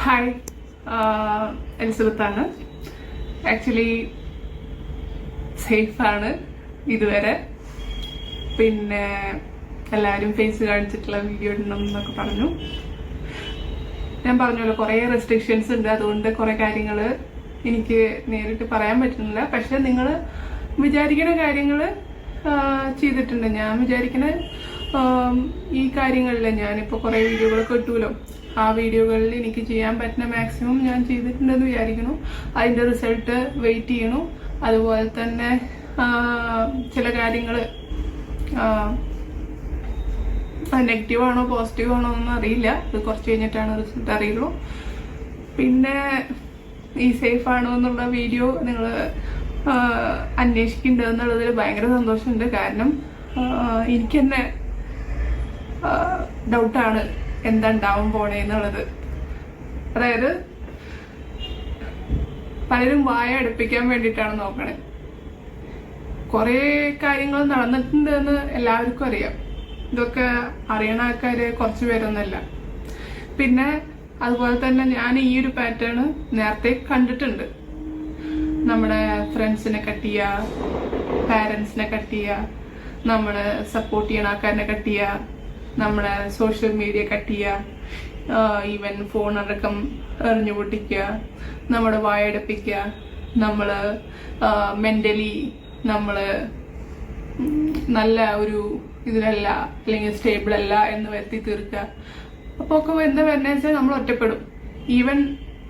Hi, എലിസബത്താണ്. Actually സേഫാണ് ഇതുവരെ. പിന്നെ എല്ലാവരും ഫേസ് കാണിച്ചിട്ടുള്ള വീഡിയോ ഇടണം എന്നൊക്കെ പറഞ്ഞു. ഞാൻ പറഞ്ഞല്ലോ കുറേ റെസ്ട്രിക്ഷൻസ് ഉണ്ട്, അതുകൊണ്ട് കുറേ കാര്യങ്ങൾ എനിക്ക് നേരിട്ട് പറയാൻ പറ്റുന്നില്ല. പക്ഷെ നിങ്ങൾ വിചാരിക്കുന്ന കാര്യങ്ങൾ ചെയ്തിട്ടുണ്ട്. ഞാൻ വിചാരിക്കുന്ന ഈ കാര്യങ്ങളിൽ ഞാനിപ്പോൾ കുറേ വീഡിയോകളൊക്കെ ഇട്ടുമല്ലോ, ആ വീഡിയോകളിൽ എനിക്ക് ചെയ്യാൻ പറ്റുന്ന മാക്സിമം ഞാൻ ചെയ്തിട്ടുണ്ടെന്ന് വിചാരിക്കുന്നു. അതിൻ്റെ റിസൾട്ട് വെയിറ്റ് ചെയ്യണു. അതുപോലെ തന്നെ ചില കാര്യങ്ങൾ നെഗറ്റീവാണോ പോസിറ്റീവാണോ എന്നൊന്നും അറിയില്ല. അത് കുറച്ച് കഴിഞ്ഞിട്ടാണ് റിസൾട്ട് അറിയുള്ളൂ. പിന്നെ ഈ സേഫ് ആണോ എന്നുള്ള വീഡിയോ നിങ്ങൾ അന്വേഷിക്കുന്നുണ്ട് എന്നുള്ളതിൽ ഭയങ്കര സന്തോഷമുണ്ട്. കാരണം എനിക്ക് തന്നെ ഡൗട്ടാണ് എന്താ ഉണ്ടാവാൻ പോണേ എന്നുള്ളത്. അതായത് പലരും വായ അടുപ്പിക്കാൻ വേണ്ടിയിട്ടാണ് നോക്കണേ. കുറേ കാര്യങ്ങൾ നടന്നിട്ടുണ്ട് എന്ന് എല്ലാവർക്കും അറിയാം. ഇതൊക്കെ അറിയണ ആൾക്കാര് കുറച്ച് പേരൊന്നുമല്ല. പിന്നെ അതുപോലെ തന്നെ ഞാൻ ഈ ഒരു പാറ്റേൺ നേരത്തെ കണ്ടിട്ടുണ്ട്. നമ്മുടെ ഫ്രണ്ട്സിനെ കട്ട് ചെയ്യുക, പാരൻസിനെ കട്ട് ചെയ്യുക, നമ്മളെ സപ്പോർട്ട് ചെയ്യണ ആൾക്കാരിനെ കട്ട് ചെയ്യുക, നമ്മുടെ സോഷ്യൽ മീഡിയ കട്ട് ചെയ്യുക, ഈവൻ ഫോൺ അടക്കം എറിഞ്ഞു പൊട്ടിക്കുക, നമ്മുടെ വായടപ്പിക്കുക, നമ്മൾ മെന്റലി നമ്മൾ നല്ല ഒരു ഇതിലല്ല അല്ലെങ്കിൽ സ്റ്റേബിൾ അല്ല എന്ന് വരുത്തി തീർക്കുക. അപ്പോൾ ഒക്കെ എന്താ വരുന്നത് വെച്ചാൽ നമ്മൾ ഒറ്റപ്പെടും. ഈവൻ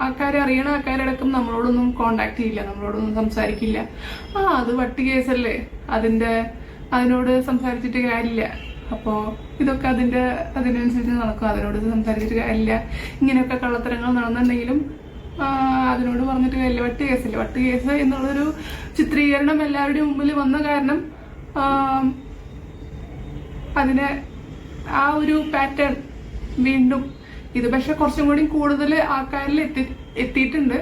ആൾക്കാരെ അറിയണ ആൾക്കാരടക്കം നമ്മളോടൊന്നും കോണ്ടാക്ട് ചെയ്യില്ല, നമ്മളോടൊന്നും സംസാരിക്കില്ല. അത് വട്ടി കേസല്ലേ, അതിനോട് സംസാരിച്ചിട്ട് കാര്യമില്ല. അപ്പോൾ ഇതൊക്കെ അതിനനുസരിച്ച് നടക്കും. അതിനോട് സംസാരിച്ചിട്ട് കാര്യമില്ല. ഇങ്ങനെയൊക്കെ കള്ളത്തരങ്ങൾ നടന്നിട്ടുണ്ടെങ്കിലും അതിനോട് പറഞ്ഞിട്ട് കാര്യമില്ല. വട്ട് കേസില്ല. വട്ട് കേസ് എന്നുള്ളൊരു ചിത്രീകരണം എല്ലാവരുടെയും മുമ്പിൽ വന്ന കാരണം അതിനെ ആ ഒരു പാറ്റേൺ വീണ്ടും ഇത് പക്ഷെ കുറച്ചും കൂടി കൂടുതൽ ആൾക്കാരിൽ എത്തിയിട്ടുണ്ട്.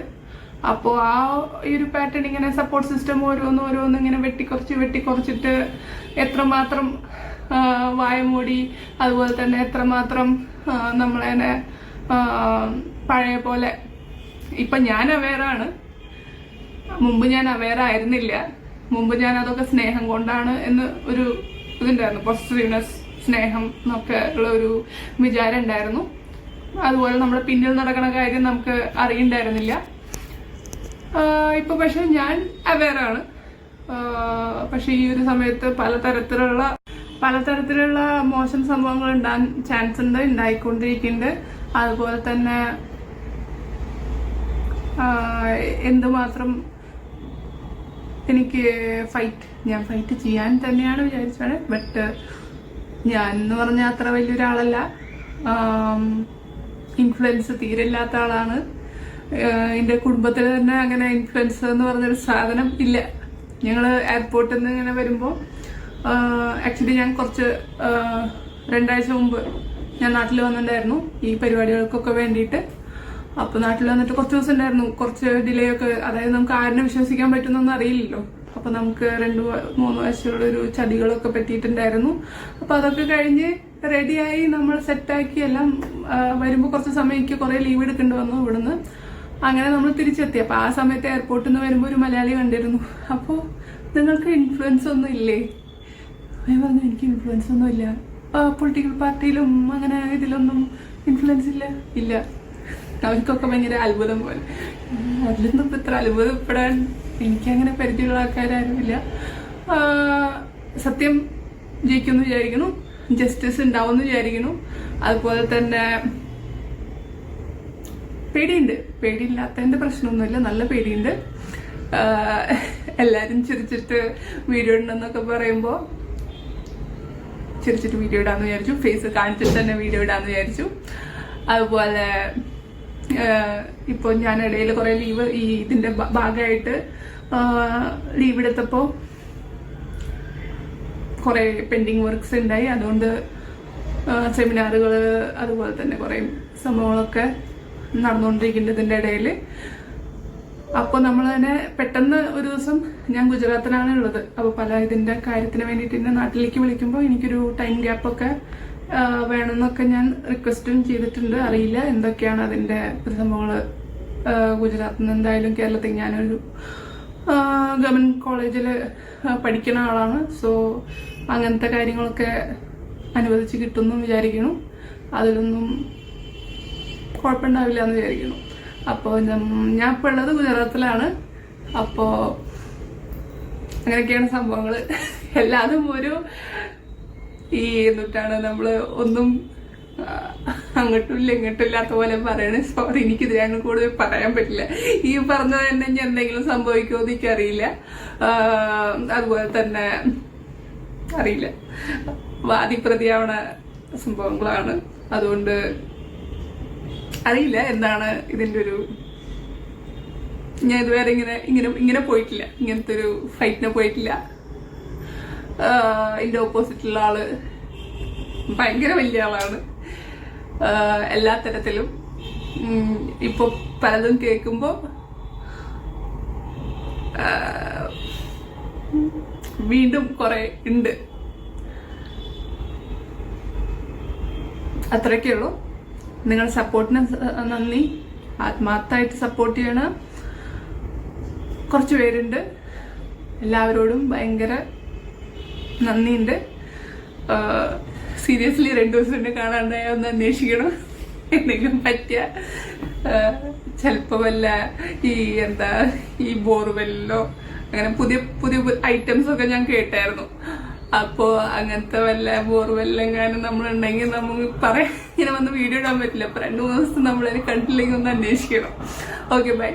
അപ്പോൾ ആ ഒരു പാറ്റേൺ ഇങ്ങനെ സപ്പോർട്ട് സിസ്റ്റം ഓരോന്ന് ഇങ്ങനെ വെട്ടിക്കുറച്ചിട്ട് എത്രമാത്രം വായമൂടി, അതുപോലെ തന്നെ എത്രമാത്രം നമ്മളതിനെ പഴയ പോലെ ഇപ്പം ഞാൻ അവെയറാണ്. മുമ്പ് ഞാൻ അവെയർ ആയിരുന്നില്ല. മുമ്പ് ഞാൻ അതൊക്കെ സ്നേഹം കൊണ്ടാണ് എന്ന് ഒരു ഇതുണ്ടായിരുന്നു, പോസിറ്റീവ്നെസ്, സ്നേഹം എന്നൊക്കെ ഉള്ള ഒരു വിചാരം ഉണ്ടായിരുന്നു. അതുപോലെ നമ്മുടെ പിന്നിൽ നടക്കുന്ന കാര്യം നമുക്ക് അറിയണ്ടായിരുന്നില്ല. ഇപ്പൊ പക്ഷെ ഞാൻ അവെയറാണ്. പക്ഷെ ഈ ഒരു സമയത്ത് പലതരത്തിലുള്ള മോശം സംഭവങ്ങൾ ഉണ്ടാകാൻ ചാൻസ് ഉണ്ട്, ഉണ്ടായിക്കൊണ്ടിരിക്കുന്നുണ്ട്. അതുപോലെ തന്നെ എന്തുമാത്രം എനിക്ക് ഞാൻ ഫൈറ്റ് ചെയ്യാൻ തന്നെയാണ് വിചാരിച്ചത്. ബട്ട് ഞാൻ എന്ന് പറഞ്ഞാൽ അത്ര വലിയൊരാളല്ല. ഇൻഫ്ലുവൻസ് തീരെ ഇല്ലാത്ത ആളാണ്. എൻ്റെ കുടുംബത്തിൽ തന്നെ അങ്ങനെ ഇൻഫ്ലുവൻസ് എന്ന് പറഞ്ഞൊരു സാധനം ഇല്ല. ഞങ്ങൾ എയർപോർട്ടിൽ നിന്ന് ഇങ്ങനെ വരുമ്പോൾ ആക്ച്വലി ഞാൻ കുറച്ച് 2 ആഴ്ച മുമ്പ് ഞാൻ നാട്ടിൽ വന്നിട്ടുണ്ടായിരുന്നു ഈ പരിപാടികൾക്കൊക്കെ വേണ്ടിയിട്ട്. അപ്പോൾ നാട്ടിൽ വന്നിട്ട് കുറച്ച് ദിവസം ഉണ്ടായിരുന്നു. കുറച്ച് ഡിലേ ഒക്കെ, അതായത് നമുക്ക് ആരിനെ വിശ്വസിക്കാൻ പറ്റുന്നൊന്നും അറിയില്ലല്ലോ. അപ്പോൾ നമുക്ക് 2-3 വയസ്സുള്ള ഒരു ചതികളൊക്കെ പറ്റിയിട്ടുണ്ടായിരുന്നു. അപ്പോൾ അതൊക്കെ കഴിഞ്ഞ് റെഡിയായി നമ്മൾ സെറ്റാക്കി എല്ലാം വരുമ്പോൾ കുറച്ച് സമയത്ത് കുറേ ലീവ് എടുക്കേണ്ടി വന്നു ഇവിടുന്ന്. അങ്ങനെ നമ്മൾ തിരിച്ചെത്തി. അപ്പോൾ ആ സമയത്ത് എയർപോർട്ടിൽ നിന്ന് വരുമ്പോൾ ഒരു മലയാളി കണ്ടിരുന്നു. അപ്പോൾ നിങ്ങൾക്ക് ഇൻഫ്ലുവൻസ് ഒന്നും ഇല്ലേ? ഞാൻ പറഞ്ഞു എനിക്ക് ഇൻഫ്ലുവൻസ് ഒന്നും ഇല്ല. പൊളിറ്റിക്കൽ പാർട്ടിയിലും അങ്ങനെ ഇതിലൊന്നും ഇൻഫ്ലുവൻസ് ഇല്ല. അവർക്കൊക്കെ ഭയങ്കര അത്ഭുതം പോലെ. അതിലൊന്നും ഇപ്പം ഇത്ര അത്ഭുതപ്പെടാൻ എനിക്കങ്ങനെ പരിചയമുള്ള ആൾക്കാരാരുമില്ല. സത്യം ജയിക്കുമെന്ന് വിചാരിക്കുന്നു, ജസ്റ്റിസ് ഉണ്ടാവുമെന്ന് വിചാരിക്കുന്നു. അതുപോലെ തന്നെ പേടിയുണ്ട്. പേടിയില്ലാത്തതിൻ്റെ പ്രശ്നമൊന്നുമില്ല, നല്ല പേടിയുണ്ട്. എല്ലാവരും ചിരിച്ചിട്ട് വീഡിയോ ഉണ്ടെന്നൊക്കെ പറയുമ്പോൾ ചിരിച്ചിട്ട് വീഡിയോ ഇടാന്ന് വിചാരിച്ചു. ഫേസ് കാണിച്ചിട്ട് തന്നെ വീഡിയോ ഇടാന്ന് വിചാരിച്ചു. അതുപോലെ ഇപ്പോൾ ഞാൻ ഇടയിൽ കുറേ ലീവ് ഇതിൻ്റെ ഭാഗമായിട്ട് ലീവ് എടുത്തപ്പോൾ കുറേ പെൻഡിങ് വർക്ക്സ് ഉണ്ടായി. അതുകൊണ്ട് സെമിനാറുകൾ അതുപോലെ തന്നെ കുറേ സംഭവങ്ങളൊക്കെ നടന്നുകൊണ്ടിരിക്കുന്നുണ്ട് ഇതിൻ്റെ ഇടയിൽ. അപ്പോൾ നമ്മൾ തന്നെ പെട്ടെന്ന് ഒരു ദിവസം ഞാൻ ഗുജറാത്തിലാണ് ഉള്ളത്. അപ്പോൾ ഇതിൻ്റെ കാര്യത്തിന് വേണ്ടിയിട്ട് എന്നെ നാട്ടിലേക്ക് വിളിക്കുമ്പോൾ എനിക്കൊരു ടൈം ഗ്യാപ്പൊക്കെ വേണമെന്നൊക്കെ ഞാൻ റിക്വസ്റ്റും ചെയ്തിട്ടുണ്ട്. അറിയില്ല എന്തൊക്കെയാണ് അതിൻ്റെ സംഭവങ്ങൾ. ഗുജറാത്തിൽ നിന്ന് എന്തായാലും കേരളത്തിൽ ഞാനൊരു ഗവൺമെൻറ് കോളേജിൽ പഠിക്കുന്ന ആളാണ്. സോ അങ്ങനത്തെ കാര്യങ്ങളൊക്കെ അനുവദിച്ച് കിട്ടുമെന്നും വിചാരിക്കുന്നു. അതിലൊന്നും കുഴപ്പമുണ്ടാവില്ല എന്ന് വിചാരിക്കുന്നു. അപ്പോൾ ഞാൻ ഇപ്പോൾ ഉള്ളത് ഗുജറാത്തിലാണ്. അപ്പോൾ അങ്ങനെയൊക്കെയാണ് സംഭവങ്ങൾ. എല്ലാതും ഒരു ഈ എന്നിട്ടാണ് നമ്മൾ ഒന്നും അങ്ങോട്ടും ഇല്ല ഇങ്ങോട്ടും ഇല്ലാത്ത പോലെ പറയണേ. സോറി, എനിക്കിതിനാണ് കൂടുതൽ പറയാൻ പറ്റില്ല. ഈ പറഞ്ഞത് തന്നെ ഇനി എന്തെങ്കിലും സംഭവിക്കുമോ എന്ന് എനിക്കറിയില്ല. അതുപോലെ തന്നെ അറിയില്ല, വാദിപ്രതിയാവണ സംഭവങ്ങളാണ്. അതുകൊണ്ട് അറിയില്ല എന്താണ് ഇതിൻ്റെ ഒരു. ഞാൻ ഇതുവരെ ഇങ്ങനെ പോയിട്ടില്ല, ഇങ്ങനത്തെ ഒരു ഫൈറ്റിന് പോയിട്ടില്ല. ഇതിന്റെ ഓപ്പോസിറ്റുള്ള ആള് ഭയങ്കര വലിയ ആളാണ് എല്ലാ തരത്തിലും. ഇപ്പൊ പലതും കേൾക്കുമ്പോ വീണ്ടും കുറെ ഉണ്ട്. അത്രയൊക്കെ ഉള്ളൂ. നിങ്ങളുടെ സപ്പോർട്ടിന് നന്ദി. ആത്മാർത്ഥമായിട്ട് സപ്പോർട്ട് ചെയ്യണ കുറച്ച് പേരുണ്ട്. എല്ലാവരോടും ഭയങ്കര നന്ദിയുണ്ട്. സീരിയസ്ലി 2 ദിവസം എന്നെ കാണാണ്ടായ ഒന്ന് അന്വേഷിക്കണം. എന്തെങ്കിലും പറ്റിയ ചിലപ്പോൾ വല്ല ഈ ബോർവെല്ലോ അങ്ങനെ പുതിയ പുതിയ ഐറ്റംസ് ഒക്കെ ഞാൻ കേട്ടായിരുന്നു. അപ്പോൾ അങ്ങനത്തെ വല്ല ബോർവെല്ലെങ്ങാനും നമ്മളുണ്ടെങ്കിൽ നമുക്ക് പറയാൻ ഇങ്ങനെ വന്ന് വീഡിയോ ഇടാൻ പറ്റില്ല. അപ്പോൾ 2-3 ദിവസം നമ്മളതിനെ കണ്ടില്ലെങ്കിൽ ഒന്ന് അന്വേഷിക്കണം. Okay, by.